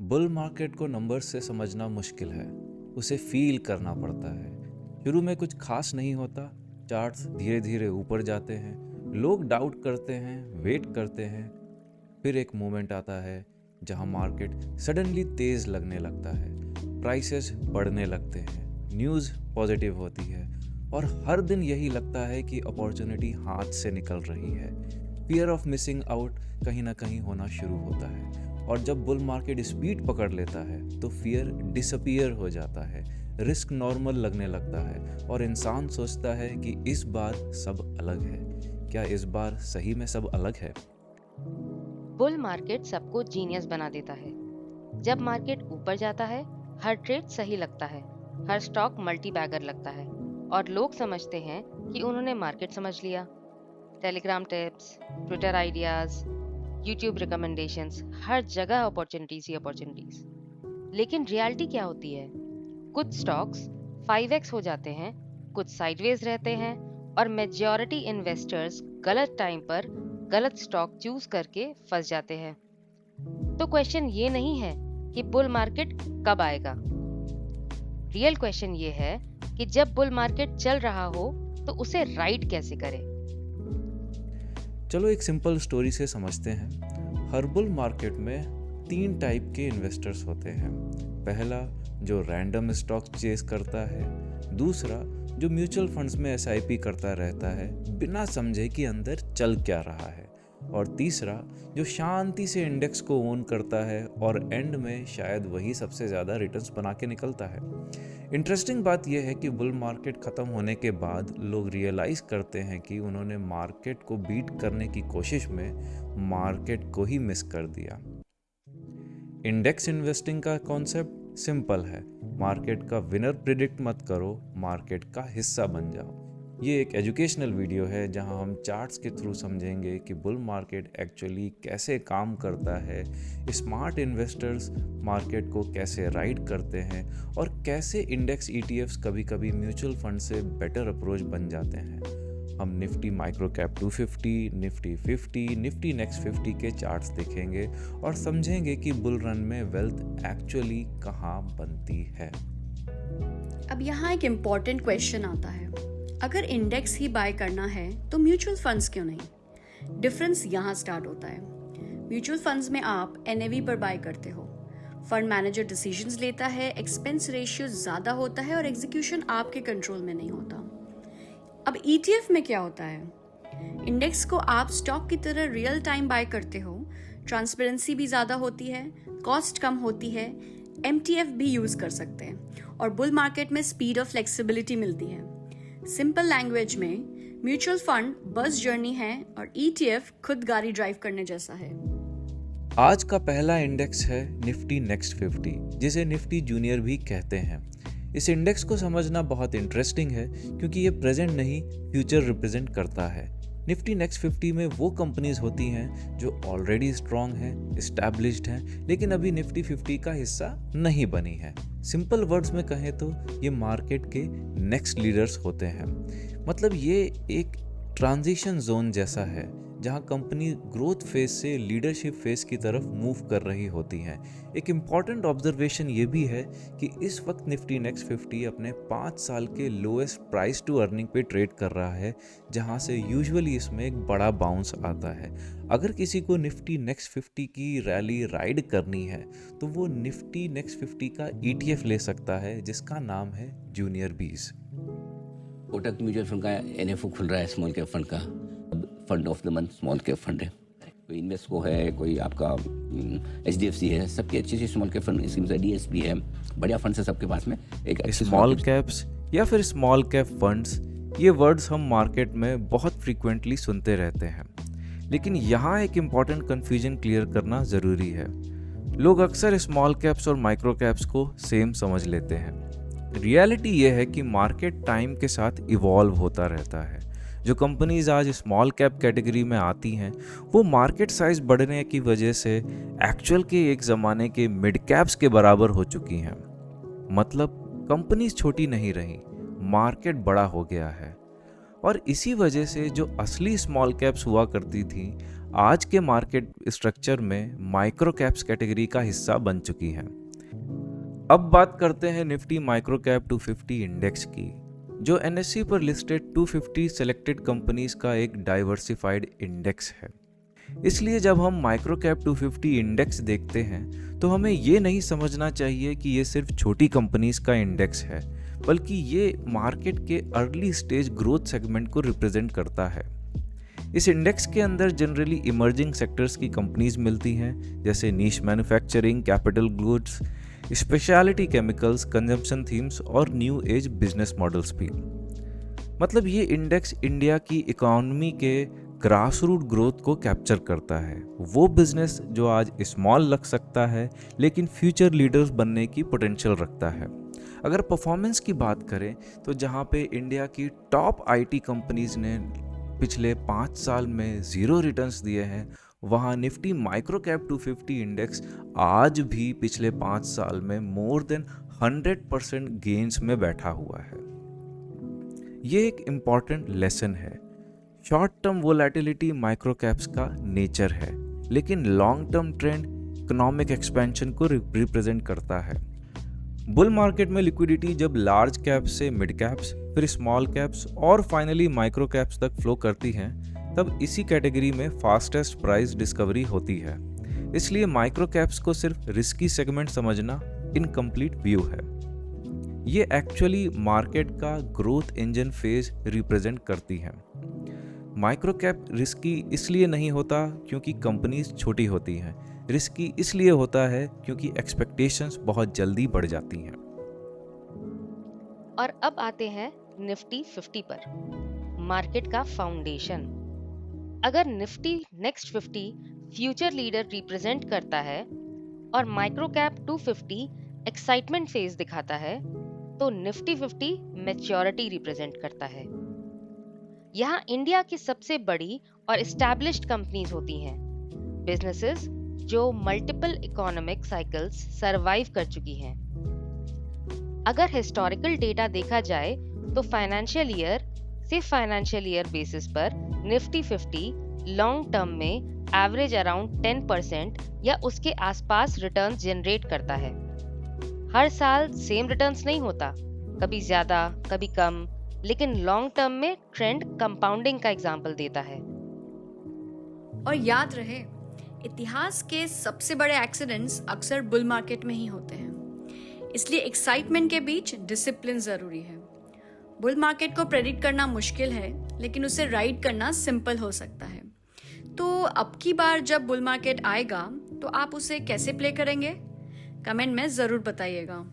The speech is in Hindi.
बुल मार्केट को नंबर्स से समझना मुश्किल है। उसे फील करना पड़ता है। शुरू में कुछ खास नहीं होता। चार्ट्स धीरे धीरे ऊपर जाते हैं, लोग डाउट करते हैं, वेट करते हैं। फिर एक मोमेंट आता है जहां मार्केट सडनली तेज लगने लगता है। प्राइसेस बढ़ने लगते हैं, न्यूज़ पॉजिटिव होती है और हर दिन यही लगता है कि अपॉर्चुनिटी हाथ से निकल रही है। फियर ऑफ मिसिंग आउट कहीं ना कहीं होना शुरू होता है और जब बुल मार्केट स्पीड पकड़ लेता है तो फियर डिसअपियर हो जाता है। रिस्क नॉर्मल लगने लगता है और इंसान सोचता है कि इस बार सब अलग है। क्या इस बार सही में सब अलग है? बुल मार्केट सबको जीनियस बना देता है। जब मार्केट ऊपर जाता है, हर ट्रेड सही लगता है, हर स्टॉक मल्टी बैगर लगता है और लोग समझते हैं कि उन्होंने मार्केट समझ लिया। Telegram tips, Twitter ideas, YouTube recommendations, हर जगह अपॉर्चुनिटीज ही अपॉर्चुनिटीज। लेकिन रियलिटी क्या होती है? कुछ स्टॉक्स 5x हो जाते हैं, कुछ साइडवेज रहते हैं और मेजॉरिटी इन्वेस्टर्स गलत टाइम पर गलत स्टॉक चूज करके फंस जाते हैं। तो क्वेश्चन ये नहीं है कि बुल मार्केट कब आएगा। रियल क्वेश्चन ये है कि जब बुल मार्केट चल रहा हो तो उसे राइड कैसे करें। चलो एक सिंपल स्टोरी से समझते हैं। हर बुल मार्केट में 3 टाइप के इन्वेस्टर्स होते हैं। पहला, जो रैंडम स्टॉक चेस करता है। दूसरा, जो म्यूचुअल फंड्स में एसआईपी करता रहता है बिना समझे कि अंदर चल क्या रहा है। और तीसरा, जो शांति से इंडेक्स को ओन करता है और एंड में शायद वही सबसे ज़्यादा रिटर्न्स बना के निकलता है। इंटरेस्टिंग बात यह है कि बुल मार्केट ख़त्म होने के बाद लोग रियलाइज़ करते हैं कि उन्होंने मार्केट को बीट करने की कोशिश में मार्केट को ही मिस कर दिया। इंडेक्स इन्वेस्टिंग का कॉन्सेप्ट सिंपल है। मार्केट का विनर प्रिडिक्ट मत करो, मार्केट का हिस्सा बन जाओ। ये एक एजुकेशनल वीडियो है जहां हम चार्ट्स के थ्रू समझेंगे कि बुल मार्केट एक्चुअली कैसे काम करता है, स्मार्ट इन्वेस्टर्स मार्केट को कैसे राइड करते हैं और कैसे इंडेक्स ईटीएफ्स कभी कभी म्यूचुअल फंड से बेटर अप्रोच बन जाते हैं। हम Nifty micro cap 250, Nifty 50, Nifty next 50 के चार्ट्स देखेंगे और समझेंगे कि बुल रन में वेल्थ एक्चुअली कहाँ बनती है। अब यहाँ एक इम्पॉर्टेंट क्वेश्चन आता है, अगर इंडेक्स ही बाय करना है तो म्यूचुअल फंड्स क्यों नहीं? डिफरेंस यहाँ स्टार्ट होता है। म्यूचुअल फंड्स में आप एनएवी पर बाय करते हो, फंड मैनेजर डिसीजंस लेता है, एक्सपेंस रेशियो ज़्यादा होता है और एग्जीक्यूशन आपके कंट्रोल में नहीं होता। अब ईटीएफ में क्या होता है? इंडेक्स को आप स्टॉक की तरह रियल टाइम बाय करते हो, ट्रांसपेरेंसी भी ज़्यादा होती है, कॉस्ट कम होती है, एमटीएफ भी यूज़ कर सकते हैं और बुल मार्केट में स्पीड और फ्लेक्सिबिलिटी मिलती है। सिंपल लैंग्वेज में म्यूचुअल फंड बस जर्नी है और ईटीएफ खुद गाड़ी ड्राइव करने जैसा है। आज का पहला इंडेक्स है निफ्टी नेक्स्ट 50, जिसे निफ्टी जूनियर भी कहते हैं। इस इंडेक्स को समझना बहुत इंटरेस्टिंग है क्योंकि ये प्रेजेंट नहीं फ्यूचर रिप्रेजेंट करता है। निफ्टी नेक्स्ट 50 में वो कंपनीज होती हैं जो ऑलरेडी स्ट्रॉन्ग हैं, इस्टेब्लिश्ड हैं, लेकिन अभी निफ्टी 50 का हिस्सा नहीं बनी है। सिंपल वर्ड्स में कहें तो ये मार्केट के नेक्स्ट लीडर्स होते हैं। मतलब ये एक ट्रांजिशन जोन जैसा है जहां कंपनी ग्रोथ फेज से लीडरशिप फेज की तरफ मूव कर रही होती हैं। एक इम्पॉर्टेंट ऑब्जर्वेशन ये भी है कि इस वक्त निफ्टी नेक्स्ट 50 अपने 5 साल के लोएस्ट प्राइस टू अर्निंग पे ट्रेड कर रहा है, जहां से यूजुअली इसमें एक बड़ा बाउंस आता है। अगर किसी को निफ्टी नेक्स्ट 50 की रैली राइड करनी है तो वो निफ्टी नेक्स्ट 50 का ईटीएफ ले सकता है जिसका नाम है जूनियर बीस। कोटक म्यूचुअल फंड का एनएफओ खुल रहा है, स्मॉल कैप फंड का। Fund of the month small cap fund है। कोई इन्वेस्को है, कोई आपका एचडीएफसी है, सबके अच्छी अच्छी स्मॉल कैप फंड स्कीम्स है, डीएसपी है, बढ़िया फंड्स है सबके पास में। एक स्मॉल कैप्स या फिर स्मॉल कैप फंड्स, ये वर्ड्स हम मार्केट में बहुत फ्रीक्वेंटली सुनते रहते हैं, लेकिन यहाँ एक इम्पॉर्टेंट कन्फ्यूजन क्लियर करना ज़रूरी है। लोग अक्सर स्मॉल कैप्स और माइक्रो कैप्स को सेम समझ लेते हैं। रियलिटी ये है कि मार्केट टाइम के साथ इवॉल्व होता रहता है। जो कंपनीज आज स्मॉल कैप कैटेगरी में आती हैं वो मार्केट साइज बढ़ने की वजह से एक्चुअल के एक ज़माने के मिड कैप्स के बराबर हो चुकी हैं। मतलब कंपनीज छोटी नहीं रही, मार्केट बड़ा हो गया है। और इसी वजह से जो असली स्मॉल कैप्स हुआ करती थी आज के मार्केट स्ट्रक्चर में माइक्रो कैप्स कैटेगरी का हिस्सा बन चुकी हैं। अब बात करते हैं निफ्टी माइक्रो कैप 250 इंडेक्स की, जो एनएससी पर लिस्टेड 250 सेलेक्टेड कंपनीज का एक डाइवर्सिफाइड इंडेक्स है। इसलिए जब हम माइक्रो कैप 250 इंडेक्स देखते हैं तो हमें ये नहीं समझना चाहिए कि ये सिर्फ छोटी कंपनीज का इंडेक्स है, बल्कि ये मार्केट के अर्ली स्टेज ग्रोथ सेगमेंट को रिप्रेजेंट करता है। इस इंडेक्स के अंदर जनरली इमर्जिंग सेक्टर्स की कंपनीज मिलती हैं, जैसे niche manufacturing, capital goods, speciality chemicals, consumption themes और न्यू एज बिजनेस मॉडल्स भी। मतलब ये इंडेक्स इंडिया की इकोनॉमी के ग्रास रूट ग्रोथ को कैप्चर करता है, वो बिजनेस जो आज स्मॉल लग सकता है लेकिन फ्यूचर लीडर्स बनने की पोटेंशियल रखता है। अगर परफॉर्मेंस की बात करें तो जहाँ पे इंडिया की टॉप आईटी कंपनीज ने पिछले 5 साल में 0 रिटर्न्स दिए हैं, वहाँ निफ्टी माइक्रो कैप 250 इंडेक्स आज भी पिछले 5 साल में मोर देन 100% गेन्स में बैठा हुआ है। ये एक इम्पॉर्टेंट लेसन है। Short term volatility micro caps का नेचर है, लेकिन long term trend economic expansion को रिप्रेजेंट करता है। बुल मार्केट में लिक्विडिटी जब लार्ज कैप्स से मिड कैप्स, फिर स्मॉल कैप्स और फाइनली माइक्रो कैप्स तक फ्लो करती हैं, तब इसी कैटेगरी में फास्टेस्ट प्राइस डिस्कवरी होती है। इसलिए माइक्रो कैप्स को सिर्फ रिस्की सेगमेंट समझना इनकम्प्लीट व्यू है। ये एक्चुअली मार्केट का ग्रोथ इंजन फेज रिप्रेजेंट करती हैं। माइक्रो कैप रिस्की इसलिए नहीं होता क्योंकि कंपनीज छोटी होती हैं, रिस्की इसलिए होता है क्योंकि एक्सपेक्टेशंस बहुत जल्दी बढ़ जाती हैं। और अब आते हैं निफ्टी 50 पर, मार्केट का फाउंडेशन। अगर Nifty next 50 future leader represent करता है और माइक्रो कैप 250 एक्साइटमेंट फेज दिखाता है, तो निफ्टी 50 मैच्योरिटी रिप्रेजेंट करता है। यहाँ इंडिया की सबसे बड़ी और एस्टैब्लिश्ड कंपनीज होती हैं, बिजनेसेस जो मल्टीपल इकोनॉमिक साइकिल्स सरवाइव कर चुकी हैं। अगर हिस्टोरिकल डेटा देखा जाए तो फाइनेंशियल ईयर बेसिस पर निफ्टी 50 लॉन्ग टर्म में एवरेज अराउंड 10% या उसके आसपास रिटर्न्स जनरेट करता है। हर साल सेम रिटर्न्स नहीं होता, कभी ज्यादा कभी कम, लेकिन लॉन्ग टर्म में ट्रेंड कंपाउंडिंग का एग्जाम्पल देता है। और याद रहे, इतिहास के सबसे बड़े एक्सीडेंट्स अक्सर बुल मार्केट में ही होते हैं, इसलिए एक्साइटमेंट के बीच डिसिप्लिन जरूरी है। बुल मार्केट को प्रेडिक्ट करना मुश्किल है, लेकिन उसे राइड करना सिंपल हो सकता है। तो अब की बार जब बुल मार्केट आएगा तो आप उसे कैसे प्ले करेंगे? कमेंट में ज़रूर बताइएगा।